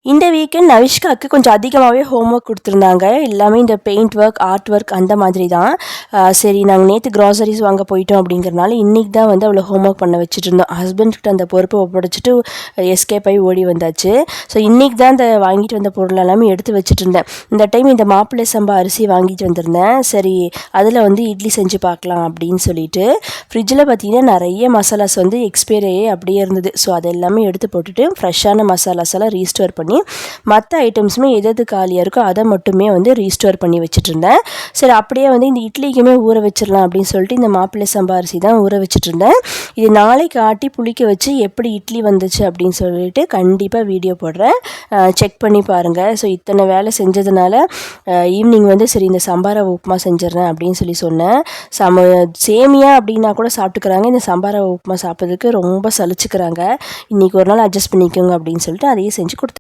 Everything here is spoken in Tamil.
இந்த வீக்கெண்ட் நவிஷ்காவுக்கு கொஞ்சம் அதிகமாகவே ஹோம்ஒர்க் கொடுத்துருந்தாங்க. எல்லாமே இந்த பெயிண்ட் ஒர்க், ஆர்ட் ஒர்க் அந்த மாதிரி தான். சரி நாங்கள் நேற்று க்ராசரிஸ் வாங்க போயிட்டோம் அப்படிங்கிறனால இன்றைக்கி தான் வந்து அவளை ஹோம்ஒர்க் பண்ண வச்சுட்டு இருந்தோம். ஹஸ்பண்ட்கிட்ட அந்த பொறுப்பை ஒப்படைச்சிட்டு எஸ்கேப் ஆகி ஓடி வந்தாச்சு. ஸோ இன்றைக்கி தான் அந்த வாங்கிட்டு வந்த பொருள் எல்லாமே எடுத்து வச்சுட்டு இருந்தேன். இந்த டைம் இந்த மாப்பிள்ளை சம்பா அரிசி வாங்கிட்டு வந்திருந்தேன். சரி அதில் வந்து இட்லி செஞ்சு பார்க்கலாம் அப்படின்னு சொல்லிட்டு ஃப்ரிட்ஜில் பார்த்திங்கன்னா நிறைய மசாலாஸ் வந்து எக்ஸ்பைரி ஆகி அப்படியே இருந்தது. ஸோ அது எல்லாமே எடுத்து போட்டுட்டு ஃப்ரெஷ்ஷான மசாலாஸ் எல்லாம் ரீஸ்டோர் பண்ணி மற்ற ஐட்டம்ஸுமே எது காலியாக இருக்கோ அதை மட்டுமே வந்து ரீஸ்டோர் பண்ணி வச்சுட்டு இருந்தேன். சரி அப்படியே வந்து இந்த இட்லிக்குமே ஊற வச்சிடலாம் அப்படின்னு சொல்லிட்டு இந்த மாப்பிள்ளை சம்பா அரிசி தான் ஊற வச்சுட்டு இருந்தேன். இது நாளைக்கு ஆட்டி புளிக்க வச்சு எப்படி இட்லி வந்துச்சு அப்படின்னு சொல்லிட்டு கண்டிப்பாக வீடியோ போடுறேன், செக் பண்ணி பாருங்கள். ஸோ இத்தனை வேலை செஞ்சதுனால ஈவினிங் வந்து சரி இந்த சம்பார உப்புமா செஞ்சிடறேன் அப்படின்னு சொன்னேன். சேமியா அப்படின்னா கூட சாப்பிட்டுக்கிறாங்க, இந்த சம்பார உப்புமா சாப்பிட்றதுக்கு ரொம்ப சலிச்சுக்கிறாங்க. இன்றைக்கி ஒரு நாள் அட்ஜஸ்ட் பண்ணிக்கோங்க அப்படின்னு சொல்லிட்டு அதையே செஞ்சு கொடுத்தேன்.